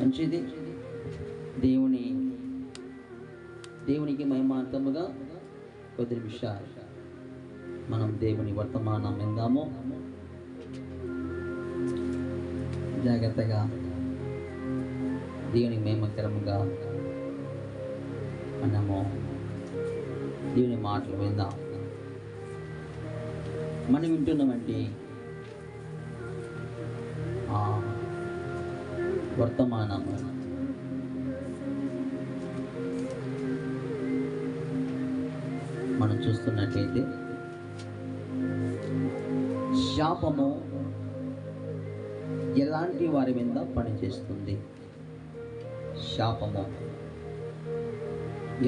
మంచిది. దేవునికి మహిమార్థముగా కొద్ది నిమిషాలు మనం దేవుని వర్తమానం విందాము. జాగ్రత్తగా దేవుని మహిమకరముగా మనము దేవుని మాటలు విందాం. మనం వింటున్నవంటి వర్తమానము మనం చూస్తున్నట్లయితే శాపము ఎలాంటి వారి మీద పనిచేస్తుంది, శాపము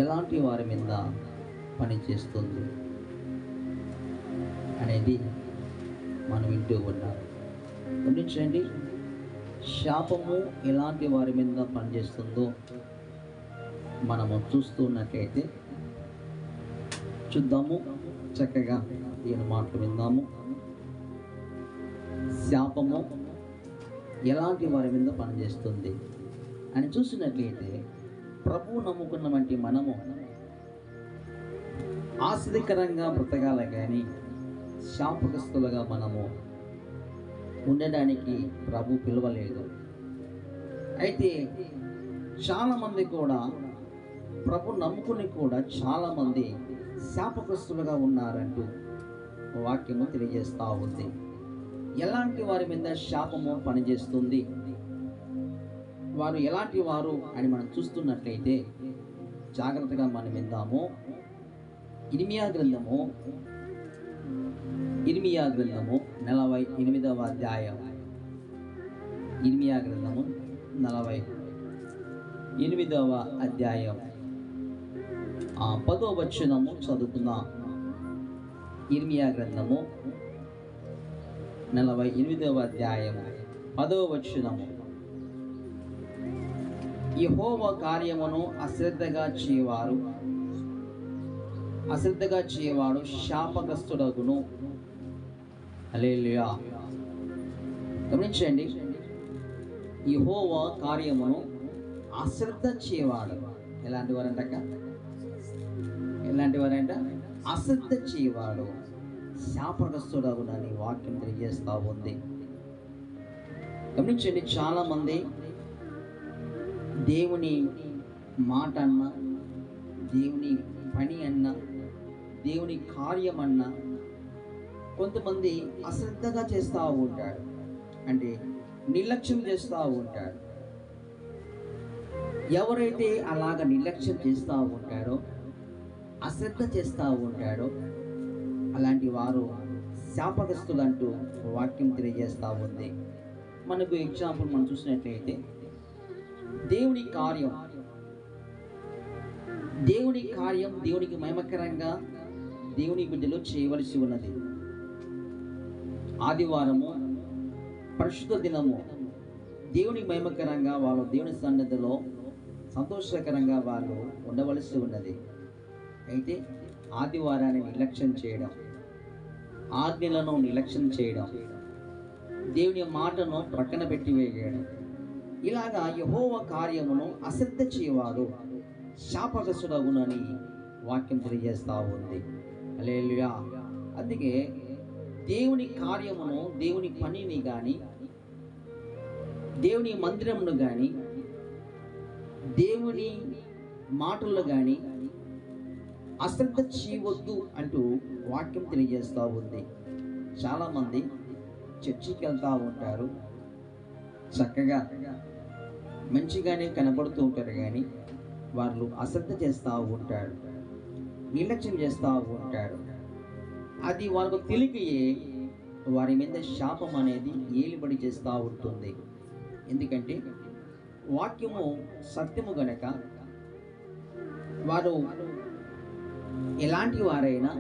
ఎలాంటి వారి మీద పనిచేస్తుంది అనేది మనం వింటూ ఉన్నాం. గమనించండి, శాపము ఎలాంటి వారి మీద పనిచేస్తుందో మనము చూస్తున్నట్లయితే చూద్దాము. చక్కగా ఈయన మాటలు విందాము. శాపము ఎలాంటి వారి మీద పనిచేస్తుంది అని చూసినట్లయితే, ప్రభువు నమ్ముకున్న వంటి మనము ఆశ్చర్యకరంగా బ్రతకాల కానీ శాపగ్రస్తులుగా మనము ఉండడానికి ప్రభు పిలవలేదు. అయితే చాలామంది కూడా ప్రభు నమ్ముకుని కూడా చాలామంది శాపగ్రస్తులుగా ఉన్నారంటూ వాక్యము తెలియజేస్తూ ఉంది. ఎలాంటి వారి మీద శాపము పనిచేస్తుంది, వారు ఎలాంటి వారు అని మనం చూస్తున్నట్లయితే జాగ్రత్తగా మనం విందాము. ఇర్మియా గ్రంథము 48వ అధ్యాయం. ఇర్మియా గ్రంథము 48వ అధ్యాయం 10వ వచనము చదువుకుందాం. ఇర్మియా గ్రంథము 48వ అధ్యాయం 10వ వచనము. యెహోవా కార్యమును అశ్రద్ధగా చేయవాడు శాపగ్రస్తుడగును. హల్లెలూయా. గమనించండి, యెహోవా కార్యమును అశ్రద్ధ చేయవాడు ఎలాంటి వారంట అశ్రద్ధ చేయవాడు శాపగ్రస్తుడగునని వాక్యం తెలియజేస్తూ ఉంది. గమనించండి, చాలామంది దేవుని మాట అన్నా, దేవుని పని అన్నా, దేవుని కార్యం అన్నా కొంతమంది అశ్రద్ధగా చేస్తూ ఉంటాడు, అంటే నిర్లక్ష్యం చేస్తూ ఉంటాడు. ఎవరైతే అలాగ నిర్లక్ష్యం చేస్తూ ఉంటాడో, అశ్రద్ధ చేస్తూ ఉంటాడో అలాంటి వారు శాపగ్రస్తులంటూ వాక్యం తెలియజేస్తూ ఉంది. మనకు ఎగ్జాంపుల్ మనం చూసినట్లయితే దేవుని కార్యం దేవునికి మహిమకరంగా దేవుని బిడ్డలు చేయవలసి ఉన్నది. ఆదివారము పరిశుద్ధ దినము దేవునికి మహిమకరంగా వాళ్ళు దేవుని సన్నిధిలో సంతోషకరంగా వాళ్ళు ఉండవలసి ఉన్నది. అయితే ఆదివారాన్ని నిర్లక్ష్యం చేయడం, ఆజ్ఞలను నిర్లక్ష్యం చేయడం, దేవుని మాటను ప్రక్కన పెట్టివేయడం, ఇలాగా యెహోవా కార్యమును అశ్రద్ధ చేయవాడు శాపగ్రస్తుడగునని వాక్యం తెలియజేస్తూ ఉంది. హల్లెలూయా. అందుకే దేవుని కార్యమును, దేవుని పనిని కానీ, దేవుని మందిరమును కానీ, దేవుని మాటల్లో కానీ అశ్రద్ధ చేయవద్దు అంటూ వాక్యం తెలియజేస్తూ ఉంది. చాలామంది చర్చికి వెళ్తూ ఉంటారు, చక్కగా మంచిగానే కనబడుతూ ఉంటారు, కానీ వాళ్ళు అశ్రద్ధ చేస్తూ ఉంటారు, నిర్లక్ష్యం చేస్తూ ఉంటారు. అది వాళ్ళకు తెలియకయే వారి మీద శాపం అనేది ఏలుబడి చేస్తూ ఉంటుంది. ఎందుకంటే వాక్యము సత్యము గనక వారు ఎలాంటి వారైనా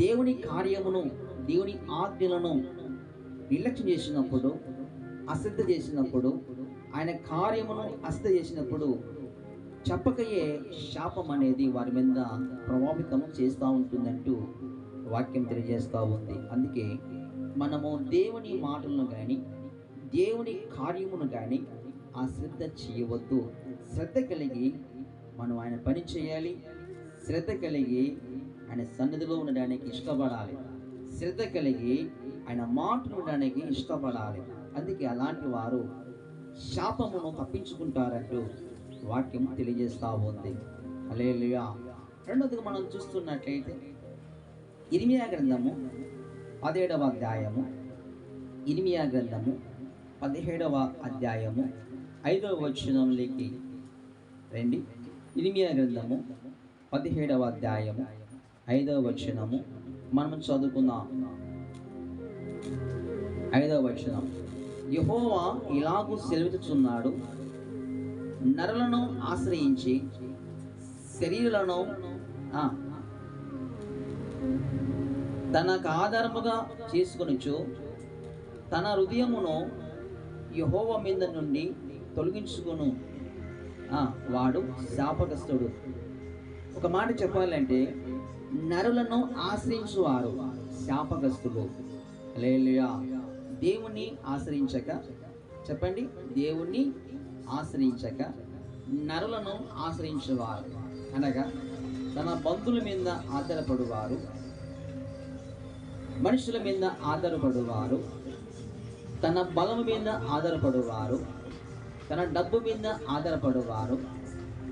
దేవుని కార్యమును, దేవుని ఆజ్ఞలను నిర్లక్ష్యం చేసినప్పుడు, అశ్రద్ధ చేసినప్పుడు, ఆయన కార్యమును అశ్రద్ధ చేసినప్పుడు చెప్పకయే శాపం అనేది వారి మీద ప్రభావితం చేస్తూ ఉంటుందంటూ వాక్యం తెలియజేస్తూ ఉంది. అందుకే మనము దేవుని మాటలను కానీ, దేవుని కార్యమును కానీ అశ్రద్ధ చేయవద్దు. శ్రద్ధ కలిగి మనం ఆయన పని చేయాలి. శ్రద్ధ కలిగి ఆయన సన్నిధిలో ఉండడానికి ఇష్టపడాలి. శ్రద్ధ కలిగి ఆయన మాటలు ఉండడానికి ఇష్టపడాలి. అందుకే అలాంటి వారు శాపమును తప్పించుకుంటారంటూ వాక్యం తెలియజేస్తూ ఉంది. హల్లెలూయా. రెండోదిగా మనం చూస్తున్నట్లయితే ఇర్మియా గ్రంథము 17వ అధ్యాయము, ఇర్మియా గ్రంథము 17వ అధ్యాయము 5వ వచనంలోకి రండి. ఇర్మియా గ్రంథము 17వ అధ్యాయము 5వ వచనము మనం చదువుకుందాం. 5వ వచనం, యెహోవా ఇలాగు సెలవిస్తున్నాడు, నరులను ఆశ్రయించి శరీరులను తనకు ఆధారముగా చేసుకొనుచు తన హృదయమును యెహోవా మీద నుండి తొలగించుకొను వాడు శాపగ్రస్తుడు. ఒక మాట చెప్పాలంటే నరులను ఆశ్రయించువారు శాపగ్రస్తులు. హల్లెలూయా. దేవుణ్ణి ఆశ్రయించక, చెప్పండి, దేవుణ్ణి ఆశ్రయించక నరులను ఆశ్రయించేవారు అనగా తన బంధువుల మీద ఆధారపడువారు, మనుషుల మీద ఆధారపడువారు, తన బలం మీద ఆధారపడువారు, తన డబ్బు మీద ఆధారపడువారు,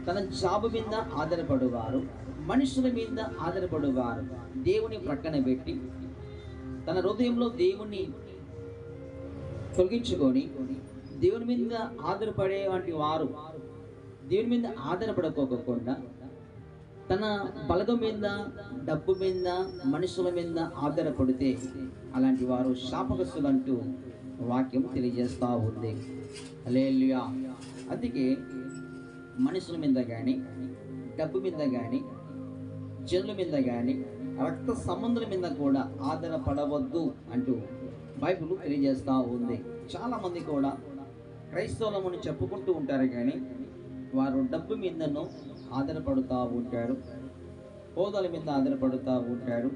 తన జాబు మీద ఆధారపడువారు, మనుషుల మీద ఆధారపడువారు దేవుని ప్రక్కన పెట్టి తన హృదయంలో దేవుణ్ణి తొలగించుకొని దేవుని మీద ఆధారపడే వంటి వారు దేవుని మీద ఆధారపడుకోకుండా తన బలగం మీద, డబ్బు మీద, మనుషుల మీద ఆధారపడితే అలాంటి వారు శాపగ్రస్తులు అంటూ వాక్యం తెలియజేస్తూ ఉంది. హల్లెలూయా. అందుకే మనుషుల మీద కానీ, డబ్బు మీద కానీ, జనుల మీద కానీ, రక్త సంబంధుల మీద కూడా ఆధారపడవద్దు అంటూ బైబిల్ తెలియజేస్తూ ఉంది. చాలామంది కూడా క్రైస్తవులమని చెప్పుకుంటూ ఉంటారు, కానీ వారు డబ్బు మీదను ఆధారపడుతూ ఉంటారు, హోదాల మీద ఆధారపడుతూ ఉంటారు,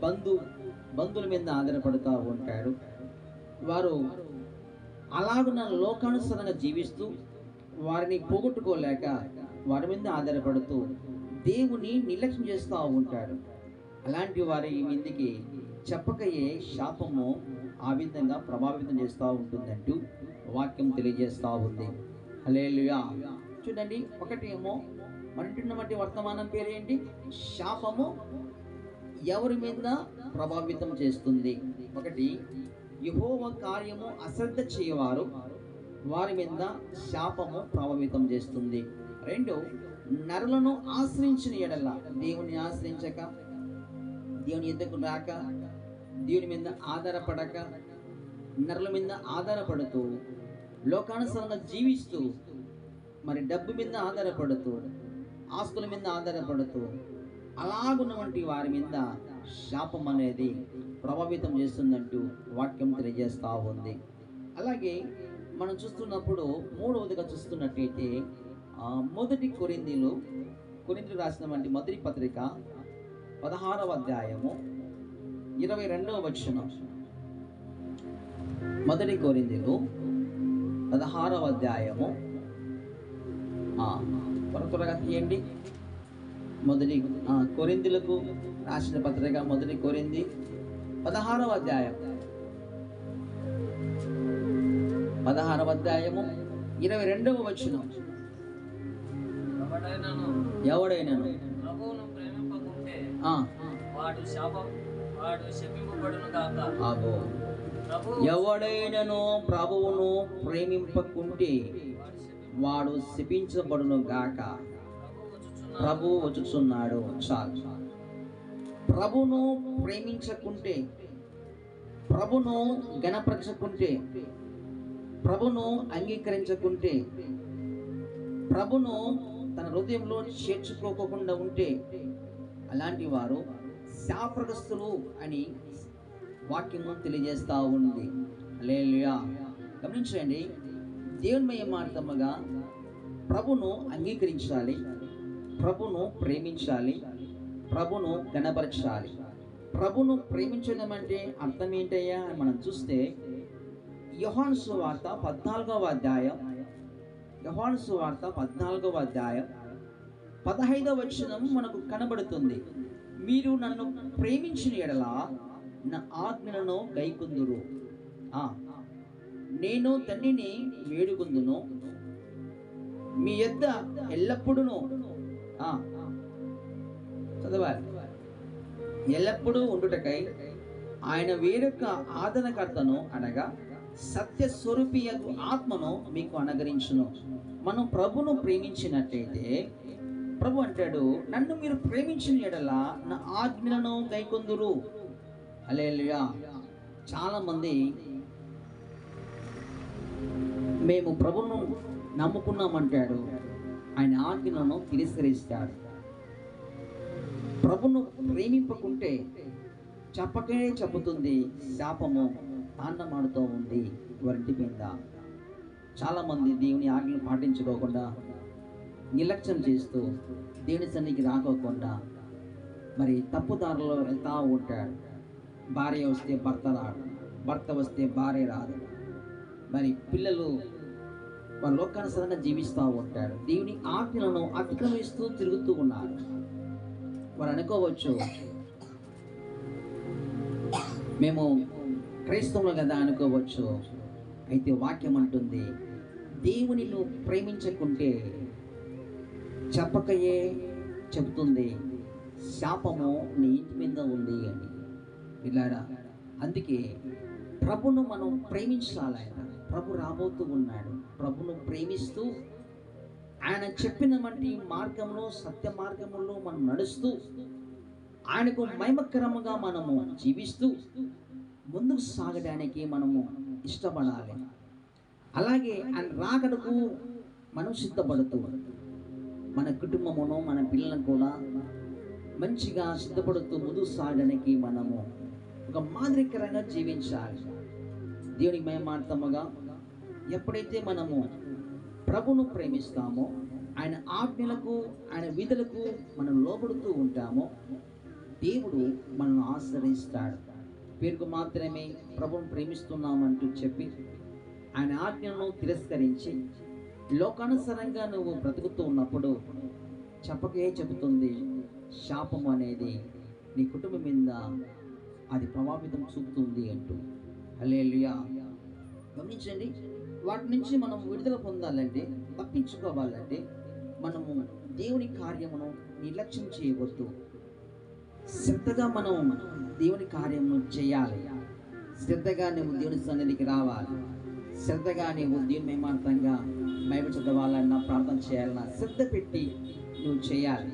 బంధువుల మీద ఆధారపడుతూ ఉంటారు. వారు అలాగున్న లోకానుసారంగా జీవిస్తూ వారిని పోగొట్టుకోలేక వారి మీద ఆధారపడుతూ దేవుని నిర్లక్ష్యం చేస్తూ ఉంటారు. అలాంటి వారి మీదకి చెప్పకయే శాపము ఆ విధంగా ప్రభావితం చేస్తూ ఉంటుందంటూ వాక్యం తెలియజేస్తూ ఉంది. హల్లెలూయా. చూడండి, ఒకటేమో మనటువంటి వర్తమానం పేరు ఏంటి? శాపము ఎవరి మీద ప్రభావితం చేస్తుంది? ఒకటి, యెహోవా కార్యము అశ్రద్ధ చేయవారు, వారి మీద శాపము ప్రభావితం చేస్తుంది. రెండు, నరులను ఆశ్రయించిన ఎడల, దేవుని ఆశ్రయించక, దేవుని ఎద్దకు రాక, దేవుని మీద ఆధారపడక, నరుల మీద ఆధారపడుతూ లోకానుసారంగా జీవిస్తూ మరి డబ్బు మీద ఆధారపడుతూ, ఆస్తుల మీద ఆధారపడుతూ అలాగున్నటువంటి వారి మీద శాపం అనేది ప్రభావితం చేస్తుందంటూ వాక్యం తెలియజేస్తూ ఉంది. అలాగే మనం చూస్తున్నప్పుడు మూడవదిగా చూస్తున్నట్టయితే మొదటి కొరింథీయులకు రాసినటువంటి మొదటి పత్రిక 16వ అధ్యాయము 22వ వచనం. మొదటి కొరింథీయులు 16వ అధ్యాయము త్వరగా తీయండి. మొదటి కొరింథీయులకు రాసిన పత్రిక మొదటి కొరింథీ 16వ అధ్యాయం 16వ అధ్యాయము 22వ వచనం. ఎవడైనాను ప్రభువును ప్రేమింపకుంటే వాడు శపింపబడును గాక. ఎవడైనాను ప్రభువును ప్రేమింపకుంటే వాడు శపించబడును గాక. ప్రభువు వచ్చుచున్నాడు. చాలు. ప్రభును ప్రేమించకుంటే, ప్రభును గణపరచకుంటే, ప్రభును అంగీకరించకుంటే, ప్రభును తన హృదయంలో చేర్చుకోకుండా ఉంటే అలాంటి వారు శాపగ్రస్తులు అని వాక్యము తెలియజేస్తూ ఉంది. హల్లెలూయా. గమనించండి, దేవునిమయమార్థముగా ప్రభును అంగీకరించాలి, ప్రభును ప్రేమించాలి, ప్రభును గణపరచాలి. ప్రభును ప్రేమించడం అంటే అర్థం ఏంటయ్యా అని మనం చూస్తే యోహాను సువార్త 14వ అధ్యాయం యోహాను సువార్త 14వ అధ్యాయం 15వ వచనం మనకు కనబడుతుంది. మీరు నన్ను ప్రేమించిన ఎడల నా ఆజ్ఞలను గైకొందురు. నేను తండ్రిని వేడుకొందును, మీ యొద్ద ఎల్లప్పుడూ చదవాలి, ఎల్లప్పుడూ ఉండుటకై ఆయన వేరొక ఆదరణకర్తను అనగా సత్య స్వరూపియగు ఆత్మను మీకు అనుగ్రహించును. మనం ప్రభును ప్రేమించినట్లయితే ప్రభు అంటాడు, నన్ను మీరు ప్రేమించిన ఎడల నా ఆజ్ఞలను గైకొందురు. హల్లెలూయా. చాలా మంది మేము ప్రభును నమ్ముకున్నామంటాడు, ఆయన ఆజ్ఞలను తిరస్కరిస్తాడు. ప్రభును ప్రేమింపకుంటే చెప్పకే చెబుతుంది, శాపము తాండమాడుతూ ఉంది వారింటి మీద. చాలామంది దేవుని ఆజ్ఞలు పాటించుకోకుండా నిర్లక్ష్యం చేస్తూ దేవుని సన్నిధికి రాకోకుండా మరి తప్పుదారిలో వెళ్తూ ఉంటాడు. భార్య వస్తే భర్త రాడు, భర్త వస్తే భార్య రాదు. మరి పిల్లలు వారి లోకానుసారంగా జీవిస్తూ ఉంటారు, దేవుని ఆజ్ఞలను అతిక్రమిస్తూ తిరుగుతూ ఉన్నారు. వారు అనుకోవచ్చు, మేము క్రైస్తవులు కదా అనుకోవచ్చు. అయితే వాక్యం అంటుంది, దేవుని నువ్వు ప్రేమించకుంటే చెప్పకయే చెబుతుంది, శాపము నీ ఇంటి మీద ఉంది అని. ఇలారా, అందుకే ప్రభును మనం ప్రేమించాలి. ప్రభు రాబోతూ ఉన్నాడు. ప్రభును ప్రేమిస్తూ ఆయన చెప్పిన వంటి మార్గంలో, సత్య మార్గంలో మనం నడుస్తూ ఆయనకు మహిమకరముగా మనము జీవిస్తూ ముందుకు సాగడానికి మనము ఇష్టపడాలి. అలాగే ఆయన రాకడకు మనం సిద్ధపడుతూ మన కుటుంబమును, మన పిల్లలను కూడా మంచిగా సిద్ధపడుతూ ముందుకు సాగడానికి మనము ఒక మాదిరికరంగా జీవించాలి. దేవునికి మహిమార్థముగా ఎప్పుడైతే మనము ప్రభును ప్రేమిస్తామో, ఆయన ఆజ్ఞలకు, ఆయన విధులకు మనం లోబడుతూ ఉంటామో, దేవుడు మనల్ని ఆశ్రయిస్తాడు. పేరుకు మాత్రమే ప్రభువును ప్రేమిస్తున్నామంటూ చెప్పి ఆయన ఆజ్ఞలను తిరస్కరించి లోకానుసారంగా నువ్వు బ్రతుకుతూ ఉన్నప్పుడు చెప్పకే చెబుతుంది, శాపం అనేది నీ కుటుంబం మీద అది ప్రభావితం చూపుతుంది అంటూ. హల్లెలూయా. గమనించండి, వాటి నుంచి మనం విడుదల పొందాలంటే, తప్పించుకోవాలంటే మనము దేవుని కార్యమును నిర్లక్ష్యం చేయవద్దు. శ్రద్ధగా మనం దేవుని కార్యమును చేయాలి. శ్రద్ధగా నువ్వు దేవుని సన్నిధికి రావాలి. శ్రద్ధగా నువ్వు దేవుని మహిమార్థంగా బైబిల్ చదవాలన్నా, ప్రార్థన చేయాలన్నా శ్రద్ధ పెట్టి నువ్వు చేయాలి.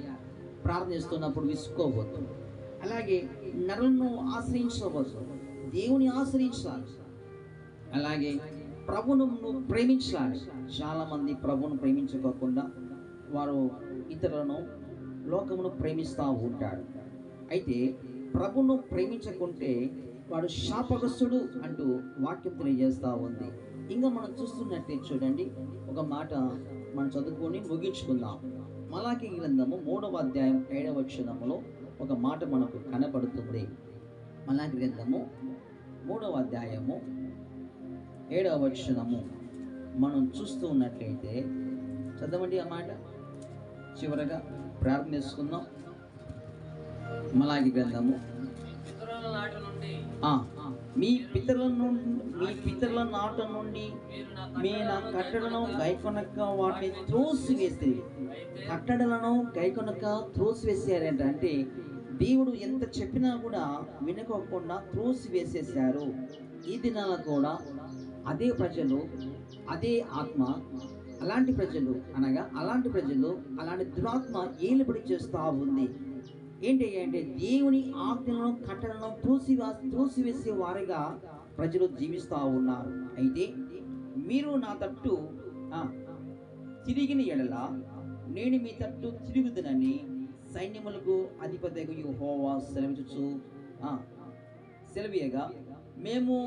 ప్రార్థన చేస్తున్నప్పుడు విసుకోవద్దు. అలాగే నరులను ఆశ్రయించవద్దు, దేవుని ఆశ్రయించాలి. అలాగే ప్రభును నువ్వు ప్రేమించాలి. చాలామంది ప్రభును ప్రేమించుకోకుండా వారు ఇతరులను, లోకమును ప్రేమిస్తూ ఉంటాడు. అయితే ప్రభును ప్రేమించకుంటే వాడు శాపగ్రస్తుడు అంటూ వాక్యం తెలియజేస్తూ ఉంది. ఇంకా మనం చూస్తున్నట్టే చూడండి, ఒక మాట మనం చదువుకొని ముగించుకుందాం. మలాకి గ్రంథము 3వ అధ్యాయం 7వ వచనములో ఒక మాట మనకు కనపడుతుంది. మలాకి గ్రంథము 3వ అధ్యాయము 7వ వచనము మనం చూస్తూ ఉన్నట్లయితే చదవండి ఆ మాట. చివరగా ప్రార్థన చేసుకుందాం. మలాకి గ్రంథము, మీ పితరుల నాట నుండి మీ నా కట్టడలను గైకొనక వాటిని త్రోసివేసి, కట్టడలను గైకొనక త్రోసివేసారంట. అంటే దేవుడు ఎంత చెప్పినా కూడా వినుకోకుండా త్రోసివేసేసారు. ఈ దినాల కూడా అదే ప్రజలు, అదే ఆత్మ, అలాంటి ప్రజలు అలాంటి దురాత్మ ఏలుబడి చేస్తూ ఉంది. ఏంటి అంటే దేవుని ఆజ్ఞలను, కట్టడలను త్రోసివేసే వారిగా ప్రజలు జీవిస్తూ ఉన్నారు. అయితే మీరు నా తట్టు తిరిగిన ఎడల నేను మీ తట్టు తిరుగుదునని సైన్యములకు అధిపతియగు యెహోవా సెలవీయగా, మేము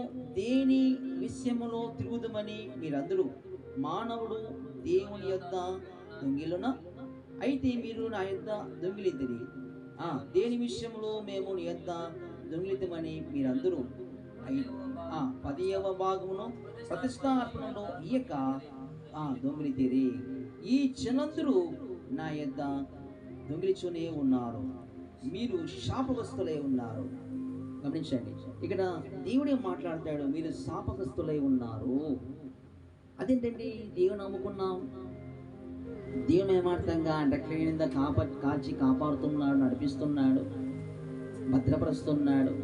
దేని విషయములో తిరుగుదమని మీరందరూ, మానవుడు దేవుని యొద్ద దొంగిలునా? అయితే మీరు నా యొద్ద దొంగిలిద్దిరి. దేని విషయంలో మేము నీ యొద్ద దొంగిలిద్దామని మీరందరూ 10వ భాగమును ప్రతిష్టార్పణలో ఇయ్యక దొంగిలితీరి. ఈ జనులందరూ నా యొద్ద దొంగిలిచునే ఉన్నారు, మీరు శాపగ్రస్తులై ఉన్నారు. గమనించండి, ఇక్కడ దేవుడే మాట్లాడతాడు, మీరు శాపగ్రస్తులై ఉన్నారు. అదేంటండి, దేవుని నమ్ముకున్నాం, దేవుని ఏమార్థంగా రెక్కల కాచి కాపాడుతున్నాడు, నడిపిస్తున్నాడు, భద్రపరుస్తున్నాడు.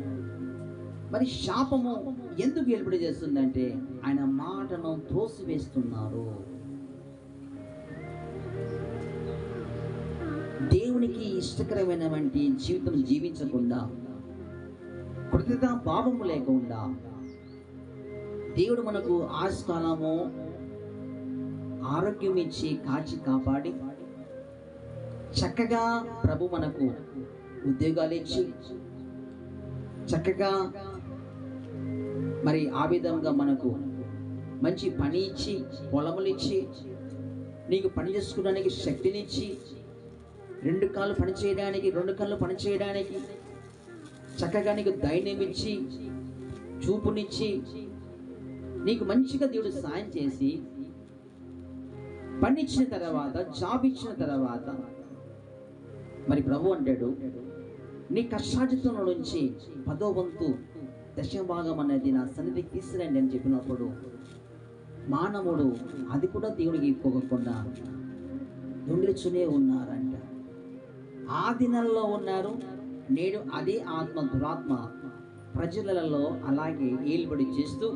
మరి శాపము ఎందుకు ఏర్పడి చేస్తుందంటే ఆయన మాటను త్రోసివేస్తున్నారు. దేవునికి ఇష్టకరమైనటువంటి జీవితం జీవించకుండా, కృతజ్ఞతా భావము లేకుండా, దేవుడు మనకు ఆయుష్కాలము ఆరోగ్యం ఇచ్చి కాచి కాపాడి చక్కగా ప్రభు మనకు ఉద్యోగాలు ఇచ్చి చక్కగా మరి ఆ విధంగా మనకు మంచి పని ఇచ్చి, పొలములు ఇచ్చి, నీకు పని చేసుకోవడానికి శక్తినిచ్చి, 2 కాళ్ళు పని చేయడానికి, 2 కళ్ళు పని చేయడానికి చక్కగా నీకు ధైర్యం ఇచ్చి, చూపునిచ్చి, నీకు మంచిగా దేవుడు సాయం చేసి పని ఇచ్చిన తర్వాత, జాబ్ ఇచ్చిన తర్వాత మరి ప్రభు అంటాడు, నీ కష్టార్జితం నుంచి 10వ వంతు దశభాగం అనేది నా సన్నిధికి తీసుకురండి అని చెప్పినప్పుడు మానవుడు అది కూడా దేవుడికి ఇవ్వకుండా దొంగిలిచునే ఉన్నారంట. ఆ దినాల్లో ఉన్నారు. నేడు అదే ఆత్మ, దురాత్మ ప్రజలలో అలాగే ఏలుబడి చేస్తూ,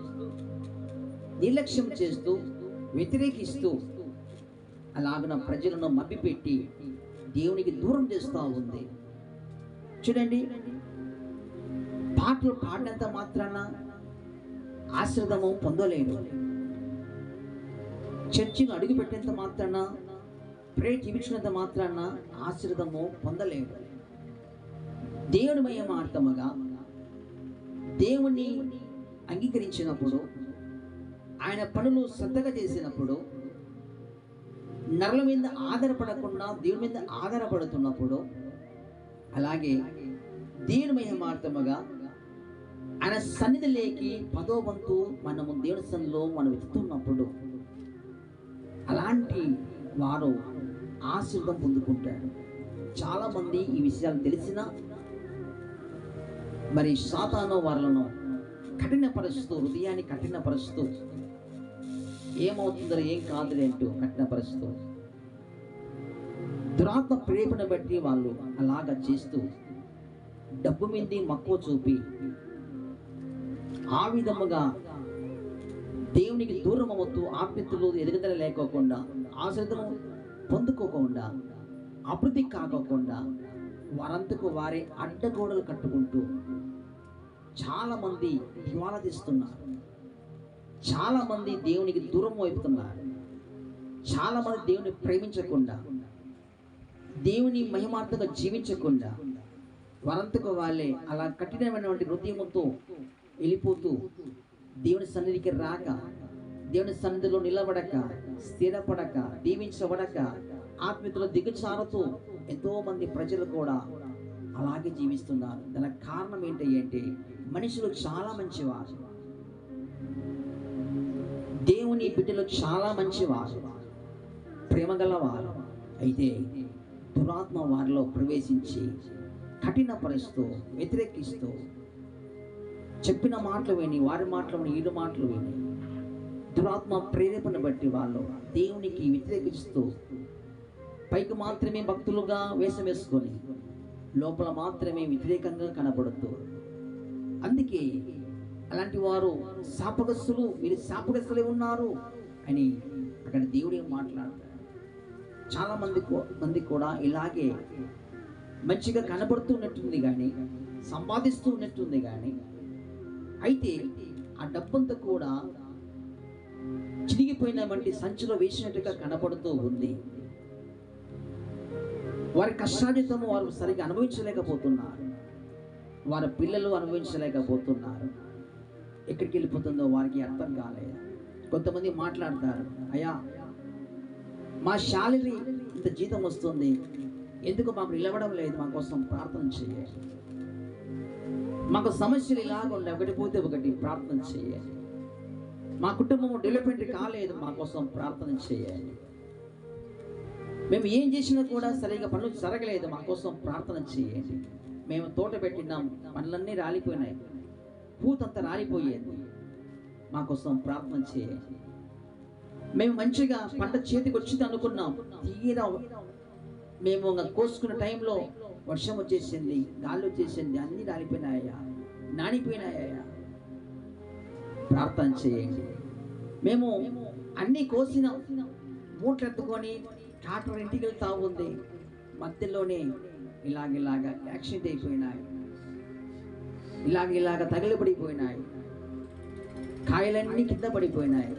నిర్లక్ష్యం చేస్తూ, వ్యతిరేకిస్తూ అలాగన ప్రజలను మభ్యపెట్టి దేవునికి దూరం చేస్తూ ఉంది. చూడండి, పాటలు పాడినంత మాత్రాన ఆశీర్వాదము పొందలేడు. చర్చిని అడుగు పెట్టేంత మాత్రాన, ప్రే జీవించినంత మాత్రాన ఆశీర్వాదము పొందలేడు. దేవుని మహిమార్థముగా దేవుని అంగీకరించినప్పుడు, ఆయన పనులు శ్రద్ధగా చేసినప్పుడు, నరుల మీద ఆధారపడకుండా దేవుని మీద ఆధారపడుతున్నప్పుడు, అలాగే దేవుని మహిమార్థముగా ఆయన సన్నిధిలోకి 10వ వంతు మనము దేవుని సన్నిధిలో మనం వెతుకుతున్నప్పుడు అలాంటి వారు ఆశీర్వాదం పొందుకుంటాడు. చాలా మంది ఈ విషయాలు తెలిసినా మరి సాతాను వాళ్ళను కఠినపరుస్తూ, హృదయాన్ని కఠినపరుస్తూ, ఏమవుతుందో ఏం కాదులే అంటూ కఠినపరుస్తూ, దురాత్మ ప్రేమను బట్టి వాళ్ళు అలాగా చేస్తూ డబ్బు మీద మక్కువ చూపి ఆ విధముగా దేవునికి దూరం అవుతూ, ఆత్మీయతలు ఎదుగుదల లేకోకుండా, ఆశ్రదము పొందుకోకుండా, అభివృద్ధి కాకోకుండా వారంతకు వారే అడ్డగోడలు కట్టుకుంటూ చాలా మంది దివాలా తీస్తున్నారు. చాలా మంది దేవునికి దూరం అయిపోతున్నారు. చాలా మంది దేవుని ప్రేమించకుండా, దేవుని మహిమార్థంగా జీవించకుండా వారంతకు వాళ్ళే అలా కఠినమైనటువంటి హృదయంతో వెళ్ళిపోతూ దేవుని సన్నిధికి రాక, దేవుని సన్నిధిలో నిలబడక, స్థిరపడక, దీవించబడక, ఆత్మీయతలో దిగజారుతూ ఎంతో మంది ప్రజలు కూడా అలాగే జీవిస్తున్నారు. దానికి కారణం ఏంటి అంటే మనుషులు చాలా మంచివారు, దేవుని బిడ్డలు చాలా మంచివారు, ప్రేమగలవారు. అయితే దురాత్మ వారిలో ప్రవేశించి కఠినపరుస్తూ, వ్యతిరేకిస్తూ, చెప్పిన మాటలు విని, వారి మాటలు విని, వీరి మాటలు విని, దురాత్మ ప్రేరేపణ బట్టి వాళ్ళు దేవునికి వ్యతిరేకిస్తూ, పైకి మాత్రమే భక్తులుగా వేషం వేసుకొని లోపల మాత్రమే వ్యతిరేకంగా కనబడుతూ, అందుకే అలాంటి వారు శాపగ్రస్తులు, మీరు శాపగ్రస్తులే ఉన్నారు అని అక్కడ దేవుడే మాట్లాడతాడు. చాలా మంది కూడా ఇలాగే మంచిగా కనబడుతున్నట్టుంది కానీ, సంపాదిస్తూ ఉన్నట్టుంది కానీ, అయితే ఆ డబ్బంతా కూడా చిరిగిపోయిన వంటి సంచిలో వేసినట్టుగా కనబడుతూ ఉంది. వారి కష్టార్జితము వారు సరిగా అనుభవించలేకపోతున్నారు, వారి పిల్లలు అనుభవించలేకపోతున్నారు. ఎక్కడికి వెళ్ళిపోతుందో వారికి అర్థం కాలేదు. కొంతమంది మాట్లాడతారు, అయ్యా మా శాలరీ ఇంత జీతం వస్తుంది, ఎందుకు మాకు నిలవడం లేదు, మా కోసం ప్రార్థన చేయాలి, మాకు సమస్యలు ఇలాగ ఉండే, ఒకటి పోతే ఒకటి ప్రార్థన చేయాలి. మా కుటుంబం డెవలప్మెంట్ కాలేదు, మా కోసం ప్రార్థన చేయండి. మేము ఏం చేసినా కూడా సరిగా పనులు జరగలేదు, మా కోసం ప్రార్థన చేయండి. మేము తోట పెట్టినాం, పనులన్నీ రాలిపోయినాయి, పూతంతా రాలిపోయేది, మా కోసం ప్రార్థన చేయండి. మేము మంచిగా పంట చేతికి వచ్చింది అనుకున్నాం, తీరా మేము కోసుకున్న టైంలో వర్షం వచ్చేసింది, గాలి వచ్చేసింది, అన్నీ రాలిపోయినాయా, నానిపోయినాయా. ప్రార్థన చేయండి. మేము అన్నీ కోసిన మూటలు ఎత్తుకొని ట్రాక్టర్ ఇంటికి వెళ్తా ఉంది, మధ్యలోనే ఇలాగ యాక్సిడెంట్ అయిపోయినాయి, ఇలాగ తగిలిపడిపోయినాయి, కాయలన్నీ కింద పడిపోయినాయి.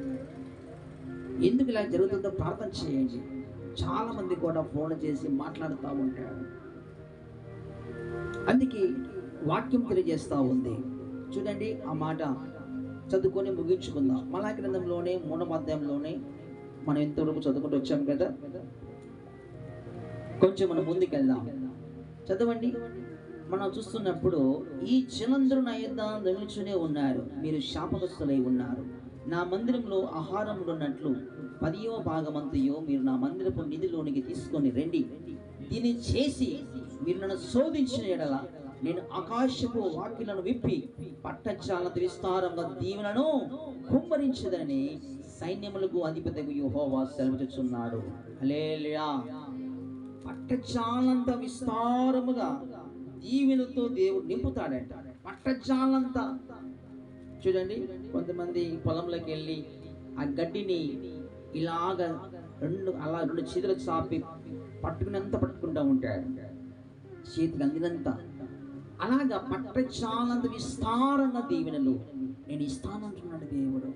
ఎందుకు ఇలా జరుగుతుందో ప్రార్థన చేయండి. చాలా మంది కూడా ఫోన్ చేసి మాట్లాడుతూ ఉంటారు. అందుకే వాక్యం తెలియజేస్తూ ఉంది. చూడండి, ఆ మాట చదువుకొని ముగించుకుందాం. మలాకి గ్రంథంలోనే 3వ అధ్యాయంలోనే మనం ఇంతవరకు చదువుకుంటూ వచ్చాం కదా, కొంచెం మనం ముందుకెళ్దాం. చదవండి. మనం చూస్తున్నప్పుడు, ఈ జనులందరూ నా యొద్ద నిలుచునే ఉన్నారు, మీరు శాపగ్రస్తులై ఉన్నారు. నా మందిరంలో ఆహారం ఉన్నట్లు 10వ భాగమంతయో మీరు నా మందిరపు నిధిలోనికి తీసుకొని రండి. దీన్ని చేసి మీరు నన్ను శోధించిన ఎడల నేను ఆకాశపు వాకిలను విప్పి పట్టజాలంత విస్తారంగా దీవెనను కుమ్మరించదని సైన్యములకు అధిపతిగా యెహోవా సెలవిస్తున్నాడు. హల్లెలూయా. పట్టజాలంత విస్తారముగా దీవెనతో దేవుడు నింపుతాడంట. పట్టజాలంతా. చూడండి, కొంతమంది పొలంలోకి వెళ్ళి ఆ గడ్డిని ఇలాగ రెండు చేతులు చాపి పట్టుకుంటూ ఉంటాడు, చేతికి అందినంత. అలాగా పట్టజాలంత విస్తారంగా దీవెనలు నేను ఇస్తానంటున్నాడు దేవుడు.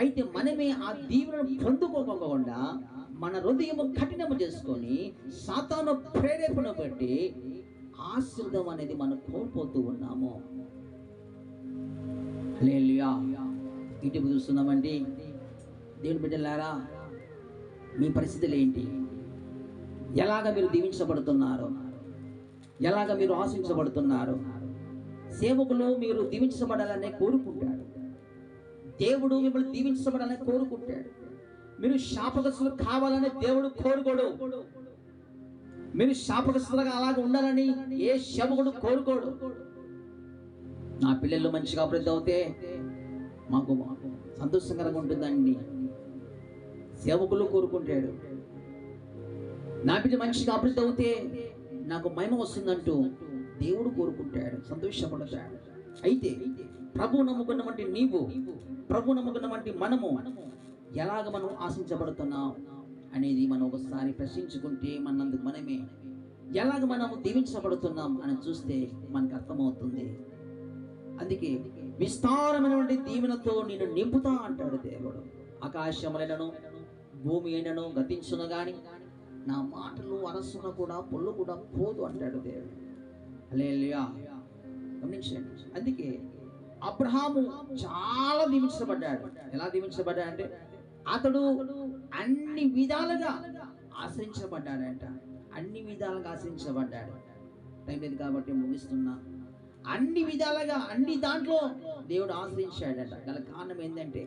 అయితే మనమే ఆ దీవెనను పొందుకోకుండా మన హృదయము కఠినము చేసుకొని సాతాను ప్రేరేపణ బట్టి ఆశీర్వాదం అనేది మనం కోల్పోతూ ఉన్నాము. హల్లెలూయా. ఇటు చూస్తున్నామండి. దేవుని బిడ్డలారా, మీ పరిస్థితులు ఏంటి? ఎలాగ మీరు దీవించబడుతున్నారు? ఎలాగ మీరు ఆశించబడుతున్నారు? సేవకులు మీరు దీవించబడాలనే కోరుకుంటాడు. దేవుడు మిమ్మల్ని దీవించబడాలని కోరుకుంటాడు. మీరు శాపగ్రస్తులు కావాలని దేవుడు కోరుకోడు. మీరు శాపగ్రస్తులుగా అలాగ ఉండాలని ఏ సేవకుడు కోరుకోడు. నా పిల్లలు మంచిగా అభివృద్ధి అవుతే మాకు సంతోషకరంగా ఉంటుందండి, సేవకులు కోరుకుంటాడు. నా బిడ్డ మంచిగా అభివృద్ధి అవుతే నాకు మహిమ వస్తుందంటూ దేవుడు కోరుకుంటాడు, సంతోషపడతాడు. అయితే ప్రభు నమ్ముకున్నటువంటి నీవు, ప్రభు నమ్ముకున్నటువంటి మనము ఎలాగ మనం ఆశించబడుతున్నాం అనేది మనం ఒకసారి ప్రశ్నించుకుంటే మనందుకు మనమే ఎలాగ మనము దీవించబడుతున్నాం అని చూస్తే మనకు అర్థమవుతుంది. అందుకే విస్తారమైనటువంటి దీవెనతో నేను నింపుతా అంటాడు దేవుడు. ఆకాశములైనను భూమి అయినను గతించును గాని నా మాటలు అరసున కూడా పొల్లు కూడా పోదు అంటాడు దేవుడు. హల్లెలూయా. గమనించండి. అందుకే అబ్రహాము చాలా దీవించబడ్డాడు. ఎలా దీవించబడ్డాడంటే అతడు అన్ని విధాలుగా ఆశ్రయించబడ్డాడంట. అన్ని విధాలుగా ఆశ్రయించబడ్డాడు. టైం లేదు కాబట్టి ముగిస్తున్నా. అన్ని విధాలుగా అన్ని దాంట్లో దేవుడు ఆశ్రయించాడట. గల కారణం ఏంటంటే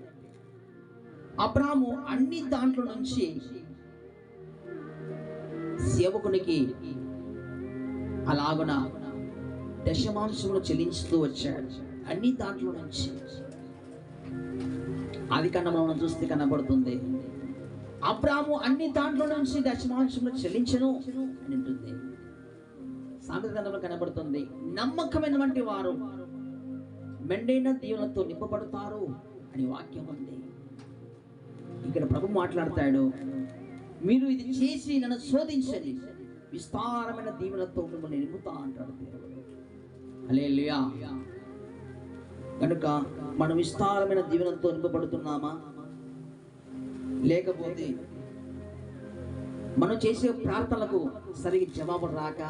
అబ్రహాము అన్ని దాంట్లో నుంచి సేవకునికి అలాగున దశమాంశములు చెల్లించుతూ వచ్చాడు. అన్ని దాంట్లో నుంచి ఆది కాండంలో చూస్తే కనబడుతుంది. అబ్రహాము అన్ని దాంట్లో నుంచి దశమాంశములు చెల్లించను అని ఉంటుంది. సామెతల గ్రంథంలో కనబడుతుంది. నమ్మకమైనటువంటి వారు మెండైన దీవెనలతో నింపబడతారు అని వాక్యం ఉంది. ఇక్కడ ప్రభు మాట్లాడతాడు, మీరు ఇది చేసి నన్ను శోధించండి, విస్తారమైన దీవెనలతో మిమ్మల్ని నింపుతా అంటాడు దేవుడు. హల్లెలూయా. కనుక మనం విస్తారమైన దీవెనలతో నింపబడుతున్నామా? లేకపోతే మనం చేసే ప్రార్థనలకు సరిగ్గా జవాబు రాక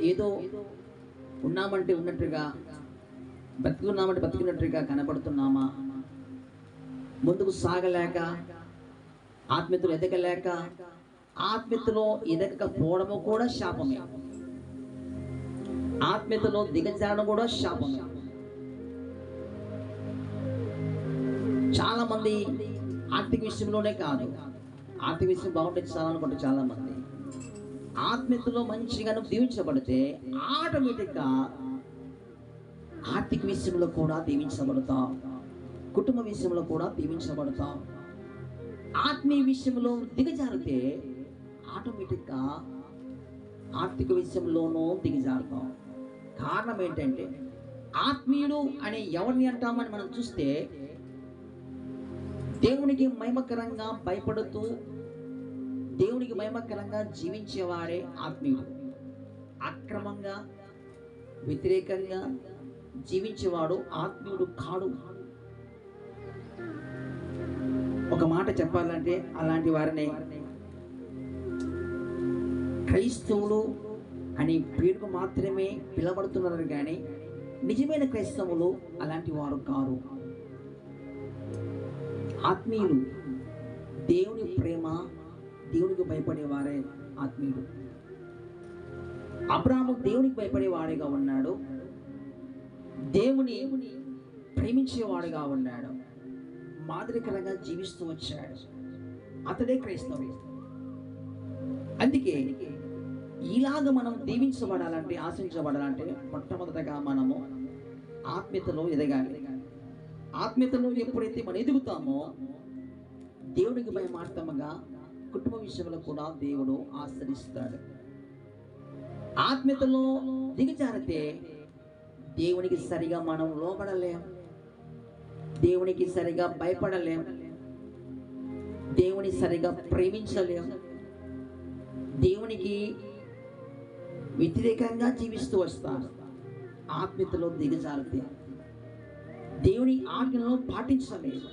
ఏదో ఉన్నామంటే ఉన్నట్టుగా, బతుకున్నామంటే బతుకున్నట్టుగా కనబడుతున్నామా? ముందుకు సాగలేక, ఆత్మీయతలో ఎదగలేక, ఆత్మీయతలో ఎదగకపోవడము కూడా శాపమే. ఆత్మీయతలో దిగజారడం కూడా శాపమే. చాలామంది ఆర్థిక విషయంలోనే కాదు, ఆర్థిక విషయం బాగుంటే చాలనుకుంటే చాలామంది ఆత్మీయతలో మంచిగా దీవించబడితే ఆటోమేటిక్గా ఆర్థిక విషయంలో కూడా దీవించబడతాం, కుటుంబ విషయంలో కూడా దీవించబడతాం. ఆత్మీయ విషయంలో దిగజారితే ఆటోమేటిక్గా ఆర్థిక విషయంలోనూ దిగజారుతాం. కారణం ఏంటంటే ఆత్మీయుడు అనే ఎవరిని అంటామని మనం చూస్తే దేవునికి మహిమకరంగా భయపడుతూ దేవునికి మహిమకరంగా జీవించేవాడే ఆత్మీయుడు. అక్రమంగా వ్యతిరేకంగా జీవించేవాడు ఆత్మీయుడు కాడు. ఒక మాట చెప్పాలంటే అలాంటి వారిని క్రైస్తవులు అని పేరుకు మాత్రమే పిలవడుతున్నారు, కానీ నిజమైన క్రైస్తవులు అలాంటి వారు కారు. ఆత్మీయులు దేవుని ప్రేమ, దేవునికి భయపడేవారే ఆత్మీయుడు. అబ్రాహాము దేవునికి భయపడేవాడిగా ఉన్నాడు, దేవుని ప్రేమించేవాడుగా ఉన్నాడు, మాదిరికరంగా జీవిస్తూ వచ్చాడు. అతడే క్రైస్తవుడు. అందుకే ఇలాగ మనం దీవించబడాలంటే, ఆశించబడాలంటే మొట్టమొదటగా మనము ఆత్మీయతలో ఎదగాలి. ఆత్మీయతలో ఎప్పుడైతే మనం ఎదుగుతామో దేవునికి భయమార్తముగా కుటుంబ విషయంలో కూడా దేవుడు ఆశ్రయిస్తాడు. ఆత్మీయతలో దిగజారితే దేవునికి సరిగా మనం లోబడలేం, దేవునికి సరిగా భయపడలేం, దేవుని సరిగా ప్రేమించలేం, దేవునికి వ్యతిరేకంగా జీవిస్తూ వస్తారు. ఆత్మీయతలో దిగజారితే దేవుని ఆజ్ఞలను పాటించలేదు,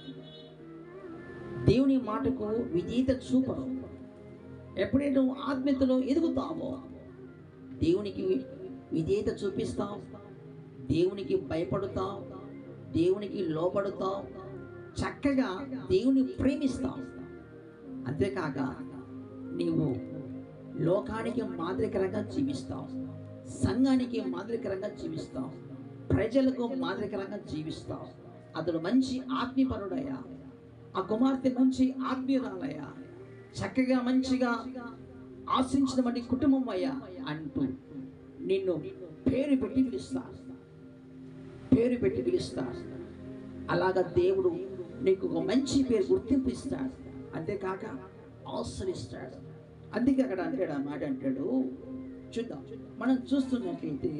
దేవుని మాటకు విధేయత చూపరు. ఎప్పుడైతే నువ్వు ఆత్మీయతలో ఎదుగుతావో దేవునికి విధేయత చూపిస్తావు, దేవునికి భయపడతావు, దేవునికి లోబడతావు, చక్కగా దేవుని ప్రేమిస్తావు. అంతేకాక నీవు లోకానికి మాదిరికరంగా జీవిస్తావు, సంఘానికి మాదిరికరంగా జీవిస్తావు, ప్రజలకు మాదిరికరంగా జీవిస్తావు. అతడు మంచి ఆత్మీయపరుడయ్యా, ఆ కుమార్తె మంచి ఆత్మీయురాలయ్యా, చక్కగా మంచిగా ఆశించిన వంటి కుటుంబం అయ్యా అంటూ నిన్ను పేరు పెట్టి పిలుస్తారు, పేరు పెట్టి పిలుస్తారు. అలాగా దేవుడు నీకు ఒక మంచి పేరు గుర్తింపు ఇస్తాడు, అంతేకాక ఆశ్రయిస్తాడు. అందుకే అక్కడ అంటాడు, ఆ మాట అంటాడు. చూద్దాం, మనం చూస్తున్నట్లయితే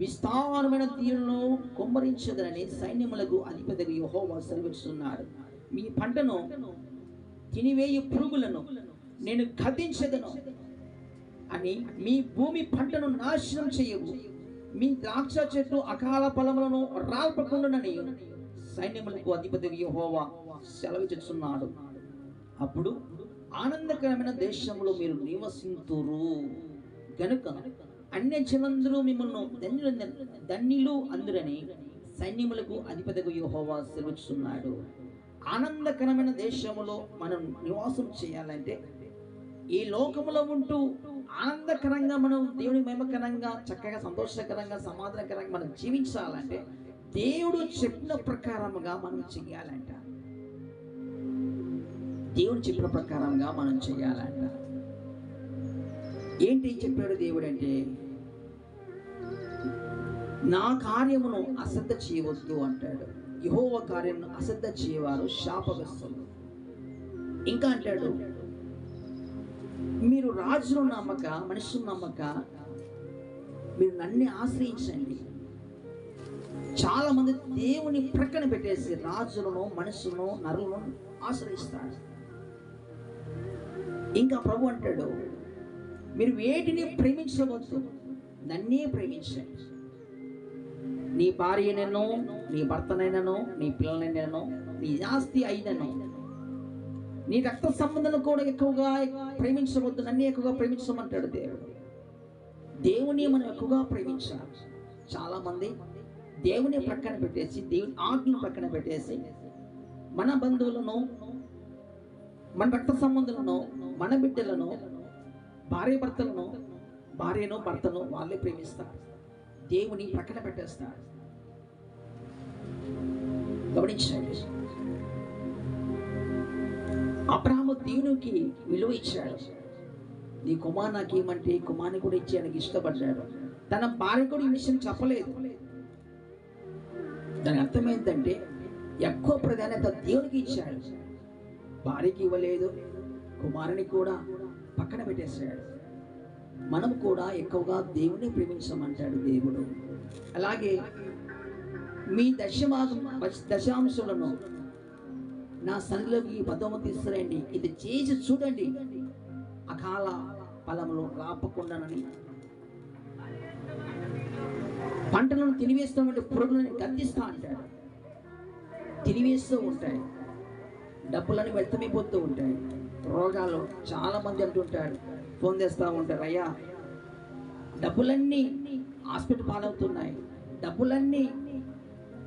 విస్తారమైన తీరును కుమ్మరించదనని సైన్యములకు అధిపతిగా యెహోవా సెలవిస్తున్నాడు. మీ పంటను తినివేయి పురుగులను నేను గద్దించెదను అని, మీ భూమి పంటను నాశనం చేయవు, మీ ద్రాక్ష చెట్టు అకాల ఫలములను రాల్పకుండానని సైన్యములకు అధిపతిగా యెహోవా సెలవిస్తున్నాడు. అప్పుడు ఆనందకరమైన దేశంలో మీరు నివసింతురు గనుక అన్య జనులందరూ మిమ్మల్ని ధన్యులు అందురని సైన్యములకు అధిపతిగా యెహోవా సెలవిస్తున్నాడు. ఆనందకరమైన దేశంలో మనం నివాసం చేయాలంటే, ఈ లోకములో ఉంటూ ఆనందకరంగా మనం దేవుని మహిమకరంగా చక్కగా సంతోషకరంగా సమాధానకరంగా మనం జీవించాలంటే దేవుడు చెప్పిన ప్రకారముగా మనం చెయ్యాలంట. దేవుడు చెప్పిన ప్రకారంగా మనం చెయ్యాలంట. ఏంటి చెప్పాడు దేవుడు అంటే, నా కార్యమును అశ్రద్ధ చేయవద్దు అంటాడు. యెహోవా కార్యమును అశ్రద్ధ చేయవారు శాపగ్రస్తులు. ఇంకా అంటాడు, మీరు రాజును నమ్మక మనుషులు నమ్మక మీరు నన్ను ఆశ్రయించండి. చాలా మంది దేవుని ప్రక్కన పెట్టేసి రాజులను మనుషులను నరులను ఆశ్రయిస్తారు. ఇంకా ప్రభు అంటాడు, మీరు వేటిని ప్రేమించవద్దు, నన్నే ప్రేమించండి. నీ భార్యనైనను, నీ భర్తనైనను, నీ పిల్లలైనను, నీ ఆస్తి అయినను, నీ రక్త సంబంధాలను కూడా ఎక్కువగా ప్రేమించవద్దు, నన్నే ఎక్కువగా ప్రేమించమంటాడు దేవుడు. దేవుని మనం ఎక్కువగా ప్రేమించాలి. చాలా మంది దేవుని ప్రక్కన పెట్టేసి, దేవుని ఆజ్ఞను ప్రక్కన పెట్టేసి మన బంధువులను, మన రక్త సంబంధులను, మన బిడ్డలను, భార్య భర్తలను, భార్యను భర్తను వాళ్ళే ప్రేమిస్తారు, దేవుని ప్రక్కన పెట్టేస్తారు. గమనించండి, అబ్రహాము దేవునికి విలువ ఇచ్చాడు. నీ కుమారు నాకు ఏమంటే కుమారుని కూడా ఇచ్చేయడానికి ఇష్టపడ్డాడు. తన భార్య కూడా ఈ విషయం చెప్పలేదు. దాని అర్థం ఏంటంటే ఎక్కువ ప్రాధాన్యత దేవునికి ఇచ్చాడు, భార్యకి ఇవ్వలేదు, కుమారుని కూడా పక్కన పెట్టేశాడు. మనం కూడా ఎక్కువగా దేవుని ప్రేమించమంటాడు దేవుడు. అలాగే మీ దశాంశములను నా సన్నిధిలోకి బద్దము తీసుకురండి, ఇది చేసి చూడండి, అకాల ఫలములు రాపకుండానని. పంటలను తినివేస్తామంటే పురుగులను గద్దిస్తా అంటాడు. తినివేస్తూ ఉంటాయి, డబ్బులని వ్యర్థమైపోతూ ఉంటాయి. రోగాలు చాలా మంది అంటుంటారు, ఫోన్ చేస్తూ ఉంటారు, అయ్యా డబ్బులన్నీ హాస్పిటల్ పాలవుతున్నాయి, డబ్బులన్నీ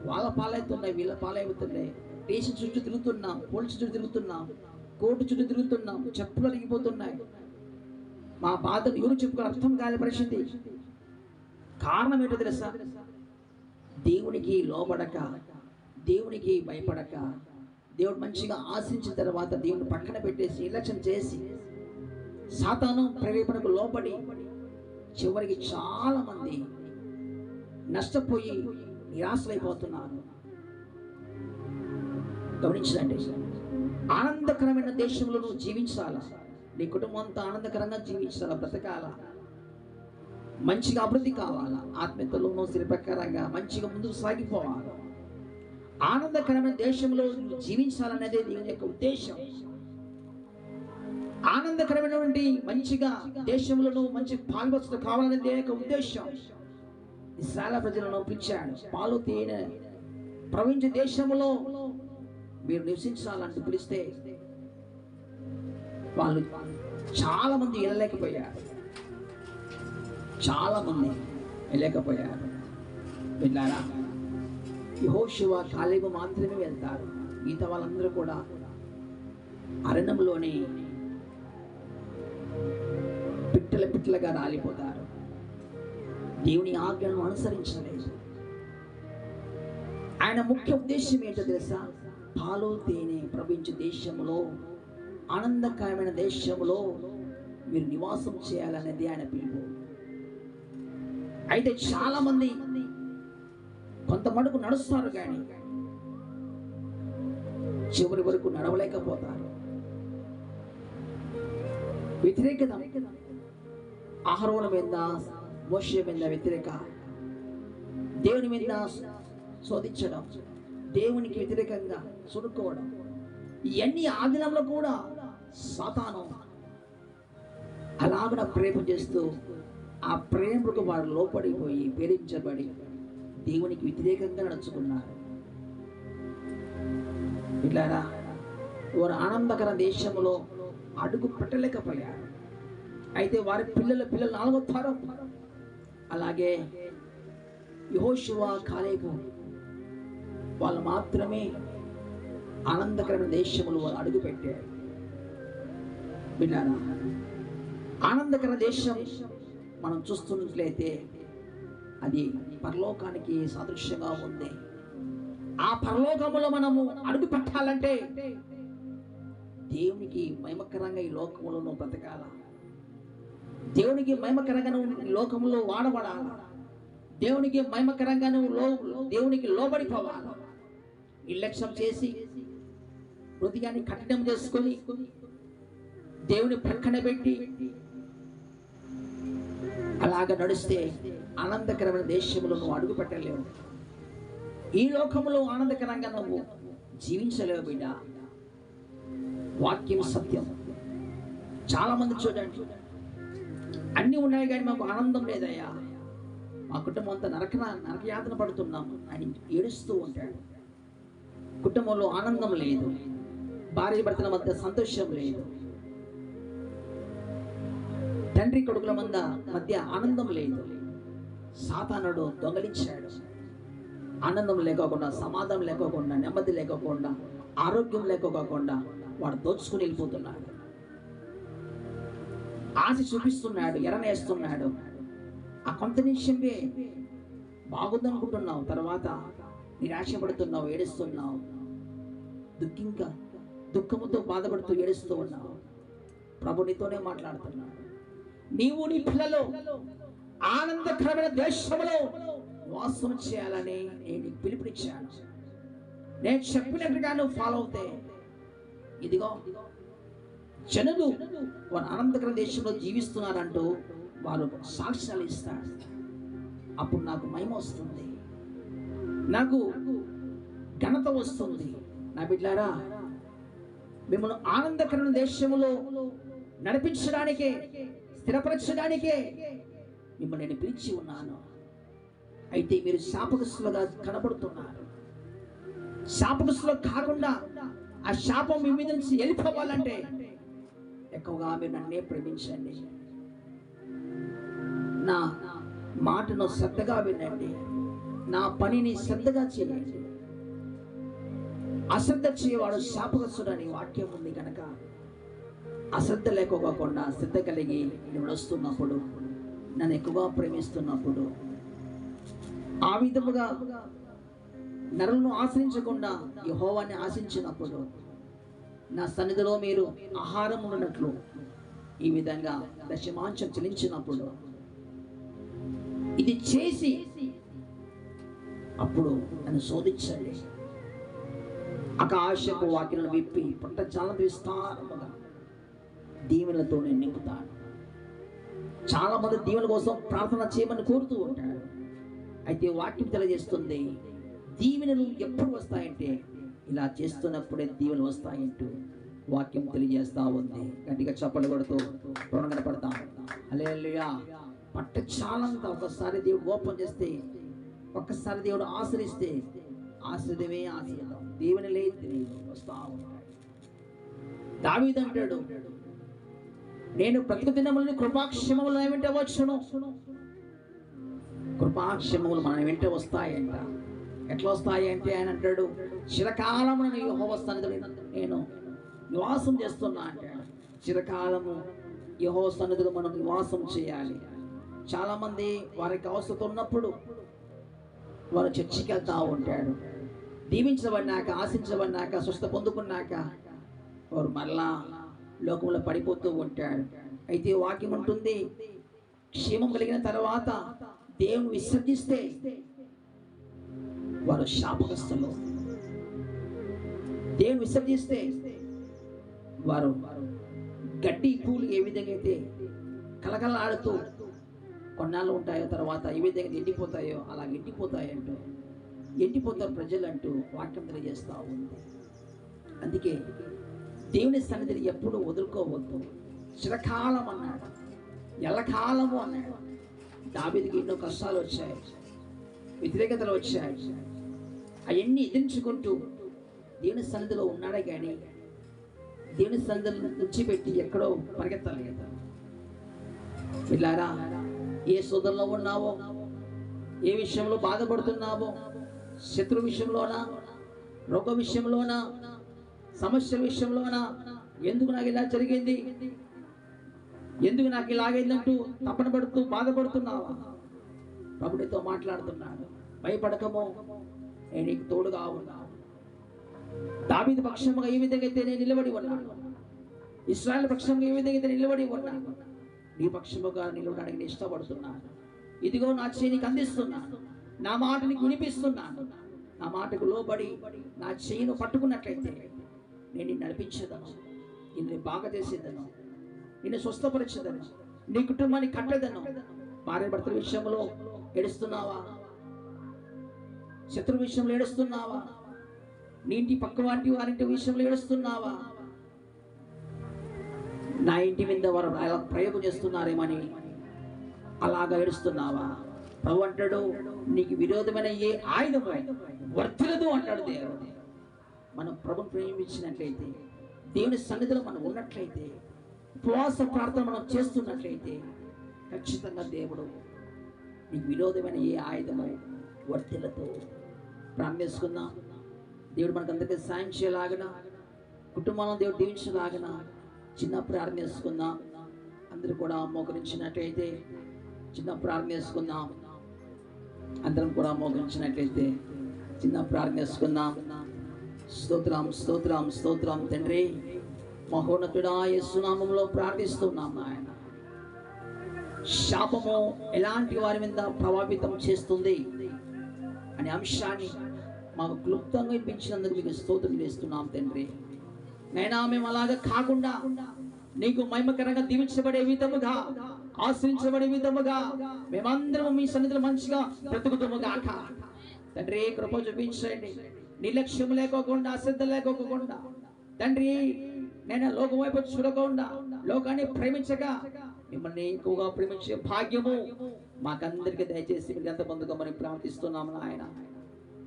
వాళ్ళ పాలవుతున్నాయి, వీళ్ళ పాలవుతున్నాయి, స్టేషన్ చుట్టూ తిరుగుతున్నాం, పోలీసు చుట్టూ తిరుగుతున్నాం, కోర్టు చుట్టూ తిరుగుతున్నాం, చెప్పులు అరిగిపోతున్నాయి. మా బాధను ఎవరు చెప్పుకోవాలి, అర్థం కాని పరిస్థితి. కారణం ఏంటో తెలుసా? దేవునికి లోబడక, దేవునికి భయపడక, దేవుడు మంచిగా ఆశించిన తర్వాత దేవుని పక్కన పెట్టేసి నిర్లక్ష్యం చేసి సాతాను ప్రేరేపణకు లోబడి చివరికి చాలా మంది నష్టపోయి నిరాశలైపోతున్నారు. గమనించండి, ఆనందకరమైన దేశంలో నువ్వు జీవించాలా, నీ కుటుంబం అంతా ఆనందకరంగా జీవించాలా, బ్రతకాలా, మంచిగా అభివృద్ధి కావాలా, ఆత్మీయతలోనూ శిల్పకరంగా మంచిగా ముందుకు సాగిపోవాలి. ఆనందకరమైన దేశంలో నువ్వు జీవించాలనేదే దేవుని యొక్క ఉద్దేశం. ఆనందకరమైనటువంటి మంచిగా దేశంలో నువ్వు మంచి పాల్గొచ్చు కావాలనేది దేవుని యొక్క ఉద్దేశం. ఇశ్రాయేలు ప్రజలను పిలిచాడు, పాలు తేనె ప్రవహించే దేశంలో మీరు నివసించాలంటూ పిలిస్తే వాళ్ళు చాలా మంది వెళ్ళలేకపోయారు, చాలా మంది వెళ్ళలేకపోయారు. విన్నారా? యెహోషువ, కాలేబు మాత్రమే వెళ్తారు. మిగతా వాళ్ళందరూ కూడా అరణ్యంలోనే పిట్టలుగా రాలిపోతారు. దేవుని ఆజ్ఞను అనుసరించలేదు. ఆయన ముఖ్య ఉద్దేశం ఏంటో తెలుసా? పాలు తేనె ప్రవహించే దేశంలో, ఆనందకరమైన దేశంలో మీరు నివాసం చేయాలనేది ఆయన పిలుపు. అయితే చాలా మంది కొంత మటుకు నడుస్తారు, కానీ చివరి వరకు నడవలేకపోతారు. వ్యతిరేకత, అహరోను మీద, మోషే మీద వ్యతిరేక, దేవుని మీద శోధించడం, దేవునికి వ్యతిరేకంగా సుడుకోవడం, ఇవన్నీ ఆదినంలో కూడా సాతాను అలాగ ప్రేమ చేస్తూ ఆ ప్రేమకు వారు లోపడిపోయి ప్రేమించబడి దేవునికి వ్యతిరేకంగా నడుచుకున్నారు. ఇట్లారా వారు ఆనందకర దేశంలో అడుగు పెట్టలేకపోయారు. అయితే వారి పిల్లలు 4వ తరం, అలాగే యెహోషువ, కాలేబు వాళ్ళు మాత్రమే ఆనందకరమైన దేశంలో వారు అడుగు పెట్టారు. విన్నారా? ఆనందకర దేశం మనం చూస్తున్నట్లయితే అది పరలోకానికి సాదృశ్యంగా ఉంది. ఆ పరలోకములో మనము అడుగు పెట్టాలంటే దేవునికి మహిమకరంగా ఈ లోకములో నువ్వు బ్రతకాల, దేవునికి మహిమకరంగా నువ్వు ఈ లోకంలో వాడబడాల, దేవునికి మహిమకరంగా నువ్వు దేవునికి లోబడిపోవాలి. నిర్లక్ష్యం చేసి హృదయాన్ని కఠినం చేసుకొని దేవుని ప్రక్కన పెట్టి అలాగ నడిస్తే ఆనందకరమైన దేశంలో నువ్వు అడుగు పెట్టలేవు. ఈ లోకంలో ఆనందకరంగా నువ్వు జీవించలేవు బిడ్డ. వాక్యం సత్యం. చాలా మంది చూడండి, అన్నీ ఉన్నాయి కానీ మాకు ఆనందం లేదయ్యా, మా కుటుంబం అంతా నరకయాతన పడుతున్నాం అని ఏడుస్తూ ఉంటాడు. కుటుంబంలో ఆనందం లేదు, భార్య భర్తల మధ్య సంతోషం లేదు, తండ్రి కొడుకుల మధ్య ఆనందం లేదు. సాతానుడు దొంగలించాడు. ఆనందం లేకోకుండా, సమాధానం లేకోకుండా, నెమ్మది లేకోకుండా, ఆరోగ్యం లేకోకుండా వాడు దోచుకుని వెళ్ళిపోతున్నాడు. ఆశ చూపిస్తున్నాడు, ఎరనేస్తున్నాడు. ఆ కొంత నిమిషమే బాగుందనుకుంటున్నావు, తర్వాత నిరాశపడుతున్నావు, ఏడుస్తున్నావు, దుఃఖముతో బాధపడుతూ ఏడుస్తూ ఉన్నావు, ప్రభు నీతోనే మాట్లాడుతున్నాడు. నీవు నీ పిల్లలు ఆనందకరమైన దేశంలో వాసం చేయాలని నేను నీకు పిలుపునిచ్చాను. నేను చెప్పినట్టుగా నువ్వు ఫాలో అవుతే ఇదిగో జనులు వారు ఆనందకర దేశంలో జీవిస్తున్నారంటూ వారు సాక్ష్యాలు ఇస్తారు. అప్పుడు నాకు మహిమ వస్తుంది, నాకు ఘనత వస్తుంది. నా బిడ్డలారా, మిమ్మల్ని ఆనందకరమైన దేశంలో నడిపించడానికే, స్థిరపరచడానికే మిమ్మల్ని నేను పిలిచి ఉన్నాను. అయితే మీరు శాపగ్రస్తులుగా కనబడుతున్నారు. శాపగ్రస్తులు కాకుండా ఆ శాపం మీ మీద నుంచి వెళ్ళిపోవాలంటే ఎక్కువగా మీరు నన్నే ప్రేమించండి, నా మాటను శ్రద్ధగా వినండి, నా పనిని శ్రద్ధగా చేయండి. అశ్రద్ధ చేయవాడు శాపగ్రస్తుడు అని వాక్యం ఉంది కనుక అశ్రద్ధ లేకపోకుండా శ్రద్ధ కలిగి నేను వస్తున్నప్పుడు, నన్ను ఎక్కువగా ప్రేమిస్తున్నప్పుడు, ఆ విధముగా నరులను ఆశ్రయించకుండా యెహోవాని ఆశించినప్పుడు, నా సన్నిధిలో మీరు ఆహారం ఉన్నట్లు ఈ విధంగా దశమాంశం చెల్లించినప్పుడు, ఇది చేసి అప్పుడు నన్ను శోధించండి. ఆకాశపు వాకిలను విప్పి పట్టజాలం విస్తారముగా దీవెనలతో నేను నింపుతాను. చాలా మంది దీవెన కోసం ప్రార్థన చేయమని కోరుతూ ఉంటారు. అయితే వాక్యం తెలియజేస్తుంది, దీవెనలు ఎప్పుడు వస్తాయంటే ఇలా చేస్తున్నప్పుడే దీవెనలు వస్తాయంటూ వాక్యం తెలియజేస్తా ఉంది. గట్టిగా చప్పట్లు కొడుతూ కనపడతాం. హల్లెలూయా. పట్టచాలంతా ఒకసారి దేవుడు ఓపెన్ చేస్తే, ఒక్కసారి దేవుడు ఆశ్రయిస్తే ఆశ్రయమే ఆశ్రయం, దీవెనలే దీవెనలు వస్తా ఉంటాయి. దావీదు అంటాడు, నేను బ్రతుకు దినములను కృపాక్షేమములు నా వెంట వచ్చును. కృపాక్షేమములు మన వెంట వస్తాయంట. ఎట్లా వస్తాయి అంటే ఆయన అంటాడు, చిరకాలము యెహోవా సన్నిధిలో నేను నివాసం చేస్తున్నా అంటాడు. చిరకాలము యెహోవా సన్నిధిలో మనం నివాసం చేయాలి. చాలా మంది వారికి అవసరం ఉన్నప్పుడు వారు చర్చికి వెళ్తా ఉంటాడు. దీవించబడినాక, ఆశించబడినాక, స్వస్థ పొందుకున్నాక వారు మళ్ళా లోకంలో పడిపోతూ ఉంటాడు. అయితే వాక్యం ఉంటుంది, క్షేమం కలిగిన తర్వాత దేవుని విసర్జిస్తే వారు శాపగ్రస్తులు. దేవుని విసర్జిస్తే వారు గడ్డి పూలు ఏ విధంగా అయితే కలకలాడుతూ కొన్నాళ్ళు ఉంటాయో తర్వాత ఏ విధంగా ఎండిపోతాయో అలా ఎండిపోతాయంటూ ఎండిపోతారు ప్రజలు అంటూ వాక్యం తెలియజేస్తూ ఉంది. అందుకే దేవుని సన్నిధిని ఎప్పుడు వదులుకోవద్దు. చిరకాలం అన్నాడు, ఎల్లకాలము అన్నాడు. దావీదుకి ఎన్నో కష్టాలు వచ్చాయి, వ్యతిరేకతలు వచ్చాయి. అవన్నీ ఎదిరించుకుంటూ దేవుని సన్నిధిలో ఉన్నాడే కానీ దేవుని సన్నిధిని విడిచిపెట్టి ఎక్కడో పరిగెత్తలేదు. పిల్లారా, ఏ శోధనలో ఉన్నావో, ఏ విషయంలో బాధపడుతున్నావో, శత్రు విషయంలోనా, రోగ విషయంలోనా, సమస్యల విషయంలోనా, ఎందుకు నాకు ఇలా జరిగింది, ఎందుకు నాకు ఇలాగైందంటూ తపన పడుతూ బాధపడుతున్నావా? ప్రభుడితో మాట్లాడుతున్నాడు, భయపడకమో, నేను నీకు తోడుగా ఉన్నాను. దావీదు పక్షముగా ఏ విధంగా అయితే నేను నిలబడి ఉన్నాను, ఇశ్రాయేలు పక్షంగా ఏ విధంగా అయితే నిలబడి ఉన్నాను, నీ పక్షముగా నిలవడానికి నేను ఇష్టపడుతున్నాను. ఇదిగో నా చేయి నీకు అందిస్తున్నాను, నా మాట నీకు వినిపిస్తున్నాను. నా మాటకు లోబడి నా చేయిను పట్టుకున్నట్లయితే నేను నిన్ను నడిపించేదను, నిన్ను బాగా చేసేదను, నిన్ను స్వస్థపరిచేదను, నీ కుటుంబాన్ని కట్టేదను. భార్య భర్తల విషయంలో ఏడుస్తున్నావా? శత్రు విషయంలో ఏడుస్తున్నావా? నీ ఇంటి పక్క వారింటి విషయంలో ఏడుస్తున్నావా? నా ఇంటి మీద వారు ప్రయోగం చేస్తున్నారేమని అలాగా ఏడుస్తున్నావా? ప్రభు అంటాడు, నీకు విరోధమైన ఏ ఆయుధము వర్తిలదు అంటాడు దేవుడు. మనం ప్రభుని ప్రేమించినట్లయితే, దేవుని సన్నిధిలో మనం ఉన్నట్లయితే, ఉపవాస ప్రార్థన మనం చేస్తున్నట్లయితే ఖచ్చితంగా దేవుడు నీకు విరోధమైన ఏ ఆయుధము వర్తిలతో. ప్రార్థించుకుందాం. దేవుడు మనకందరికీ సాయం చేయలాగన, కుటుంబాలను దేవుడు దీవించలాగన చిన్న ప్రార్థన చేసుకుందాం. అందరూ కూడా మోకరించినట్లయితే చిన్న ప్రార్థన చేసుకుందాం. అందరం కూడా మోకరించినట్లయితే చిన్న ప్రార్థన చేసుకుందాం. స్తోత్రం స్తోత్రం స్తోత్రం తండ్రి. మహోన్నతుడా యేసు నామములో ప్రార్థిస్తున్నాం నాయన. శాపము ఎలాంటి వారి మీద ప్రభావితం చేస్తుంది అనే అంశాన్ని మాకు క్లుప్తంగా వినిపించినందుకు మీకు స్తోత్రం చేస్తున్నాం తండ్రి. నైనా మేము అలాగా కాకుండా నీకు మహిమకరంగా దీవించబడే విధముగా, ఆశ్రయించబడే విధముగా మేమందరం మీ సన్నిధిలో మంచిగా బ్రతుకుతాము గాక తండ్రి. కృప చూపించండి. నిర్లక్ష్యం లేకోకుండా, అశ్రద్ధ లేకోకుండా తండ్రి, నేను లోకం వైపు చూడకుండా, లోకాన్ని ప్రేమించగా మిమ్మల్ని ఎక్కువగా ప్రేమించే భాగ్యము మాకందరికీ దయచేసి మీరు ఎంత పొందుకోమని ప్రార్థిస్తున్నాము నాయన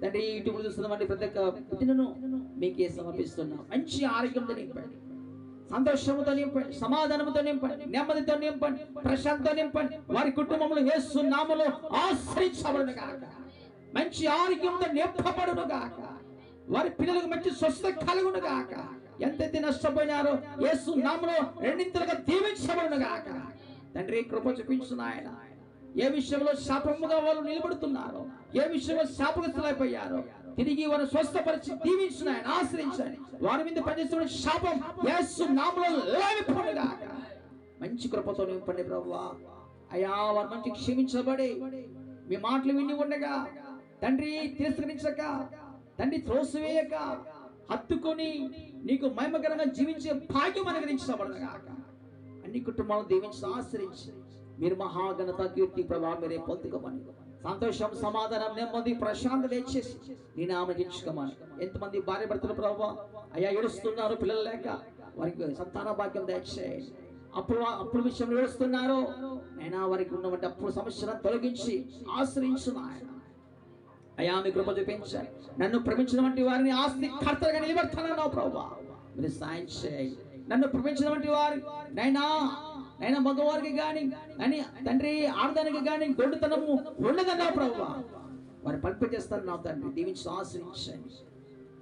తండ్రి. యూట్యూబ్ చూస్తున్నటువంటి ప్రతి ఒక్క బిడ్డను మీకే సమర్పిస్తున్నాం. మంచి ఆరోగ్యంతో నింపండి, సంతోషంతో నింపండి, సమాధానంతో నింపండి, నెమ్మదితో నింపండి, ప్రశాంతతో నింపండి. వారి కుటుంబంలో యేసు నామములో ఆశ్రయించబడును గాక. మంచి ఆరోగ్యంతో నింపబడును గాక. వారి పిల్లలకు మంచి స్వస్థత కలుగును గాక. ఎంతైతే నష్టపోయినారో యేసు నామములో రెండింతలుగా దీవించబడును గాక తండ్రి. కృప చూపించు నాయన. ఏ విషయంలో శాపముగా వాళ్ళు నిలబడుతున్నారో, ఏ విషయంలో శాపగ్రస్తులైపోయారో తిరిగి వారు స్వస్థపరిచి దీవించు ఆయన, ఆశ్రయించండి. వారి మీద పనిచేస్తున్న శాపం యేసు నామములో లేవిపోను గాక. మంచి కృపతో నింపండి ప్రభువా. అయ్యా వారు మంచి క్షమించబడి మీ మాటలు విని ఉండగా తండ్రి, తిరస్కరించక తండ్రి, త్రోసివేయక హత్తుకొని నీకు మహిమకరంగా జీవించే భాగ్యం అనుగ్రహించబడును గాక. అన్ని కుటుంబాలను దీవించి ఆశ్రయించి మీరు మహాఘనత, కీర్తి, ప్రభావం మీరే పొందుకోమని, సంతోషం, సమాధానం, నెమ్మది, ప్రశాంతత ఇచ్చేసి నీ నామగించుకోమని. ఎంతమంది భార్య భర్తలు ప్రభువా అయ్యా ఏడుస్తున్నారు పిల్లలు లేక, వారికి సంతాన భాగ్యం దయచేయండి. అప్పుడు విషయంలో ఏడుస్తున్నారు అయినా వారికి ఉన్నటువంటి అప్పుడు సమస్యలను తొలగించి ఆశ్రయించు ఆయన. అయ్యా మీ కృప చూపించండి. నన్ను ప్రేమించినటువంటి వారిని ఆస్తి కర్తగా నిలబెడతానన్నావు ప్రభువా, మీరు సాయం చేయండి. నన్ను ప్రేమించినటువంటి వారి నైనా మగవారికి కానీ అని తండ్రి, ఆడదానికి కానీ గొడ్డుతనము ఉండదన్నావు ప్రభువా, వారు పంపించేస్తాను తండ్రి. దీవించి ఆశ్రయించండి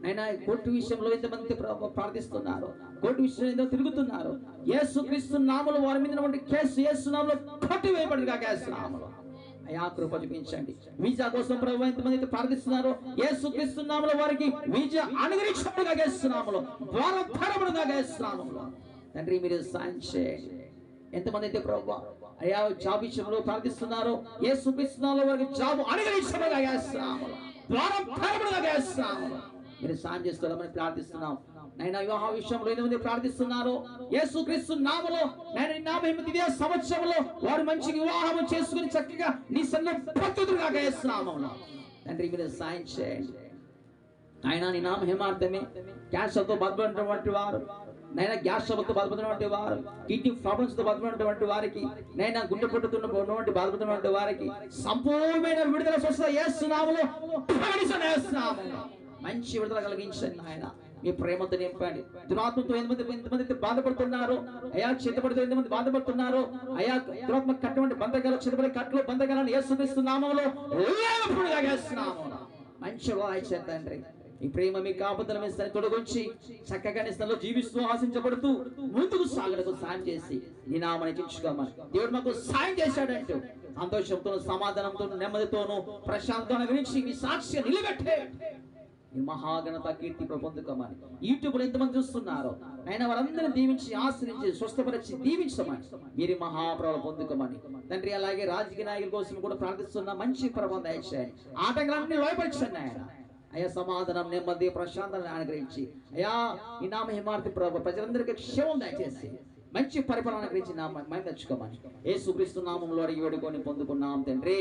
నైనా. కోర్టు విషయంలో ఎంతమంది ప్రార్థిస్తున్నారు, కోర్టు విషయంలో ఎంతో తిరుగుతున్నారు. యేసుక్రీస్తు నామములో వారి మీద కేసు యేసు నామములో కొట్టివేయబడింది కాక యేసు నామములో. అయా కృప చూపించండి. వీజా కోసం ప్రభువా ఎంతమంది ప్రార్థిస్తున్నారో యేసుక్రీస్తు నామములో వారికి వీజా అనుగ్రహించబడుగా యేసు నామములో, ద్వారం తెరవబడుగా యేసు నామములో తండ్రి మీరు సాయం చేయండి. ఎంతమంది అయితే ప్రభువా అయా జాబ్ విషయంలో ప్రార్థిస్తున్నారో యేసుక్రీస్తు నామములో వారికి జాబ్ అనుగ్రహించబడుగా యేసు నామములో, ద్వారం తెరవబడుగా యేసు నామములో మీరు సాయం చేసుకోవాలని ప్రార్థిస్తున్నాం నైనా. వివాహ విషయంలో ఎంతమంది ప్రార్థిస్తున్నారో యేసుక్రీస్తు నామములో నైనా నీ నామములో ఇదే సంవత్సరంలో వారు మంచి వివాహం చేసుకుని చక్కగా నీ సన్నిధిలో ప్రత్యుతులుగా యేసు నామములో తండ్రి మీరు సాయం చేయండి. ఆయన నీ నామ హేమార్థమే క్యాన్సర్తో బాధపడినటువంటి వారు నైనా, గ్యాస్ ట్రబుల్తో బాధపడినటువంటి వారు, కిడ్నీ ప్రాబ్లమ్స్ తో బాధపడినటువంటి వారికి నైనా, గుండె పొట్టుతున్నటువంటి బాధపడినటువంటి వారికి సంపూర్ణమైన విడుదల స్వస్థత యేసు నామములో మంచి విడుదల కలిగించండి ఆయన. మీ ప్రేమతో నింపండి. దురాత్మతో ఎంతమంది బాధపడుతున్నారు అయా, చేతపడితో ఎంతమంది బాధపడుతున్నారు అయా, దురాత్మ కట్టమంటే బంధకాలు, చేతపడి కట్టలు బంధకాలను యేసుక్రీస్తు నామములో లేవనెప్పుడుగా చేస్తున్నాము. మంచి వాయిస్ తండ్రి, ఈ ప్రేమ మీ కాపుదల మీద తొలగించి చక్కగా నిస్తలో జీవిస్తూ ఆశించబడుతూ ముందుకు సాగడకు సాయం చేసి నీ నామని చించుకోమని దేవుడు మాకు సాయం చేశాడంటూ సంతోషంతో, సమాధానంతో, నెమ్మదితోనూ, ప్రశాంతత గురించి మీ సాక్ష్యం నిలబెట్టే ఈ మహాఘనత, కీర్తి పొందుకోమని. యూట్యూబ్ లో ఎంతమంది చూస్తున్నారో ఆయన వారందరిని దీవించి ఆశ్రయించి స్వస్థపరిచి దీవించమని మీరు మహాప్రభలు పొందుకోమని తండ్రి. అలాగే రాజకీయ నాయకుల కోసం కూడా ప్రార్థిస్తున్న మంచి ప్రభావం దయచేయండి. ఆటగాన్ని లోయపరచండి ఆయన. అయ్యా సమాధానం, నెమ్మది, ప్రశాంతతను అనుగ్రహించి అయ్యా ఈ నామ హిమార్తి ప్రభు ప్రజలందరికీ క్షేమం దయచేసి మంచి పరిపాలన గురించి మేము తెచ్చుకోమని యేసుక్రీస్తు నామములో అడిగి వేడుకొని పొందుకున్నాం తండ్రి.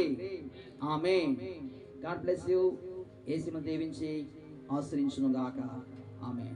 ఆమేన్. God bless you. యేసును దీవించి ఆశ్రయించును గాక. ఆమేన్.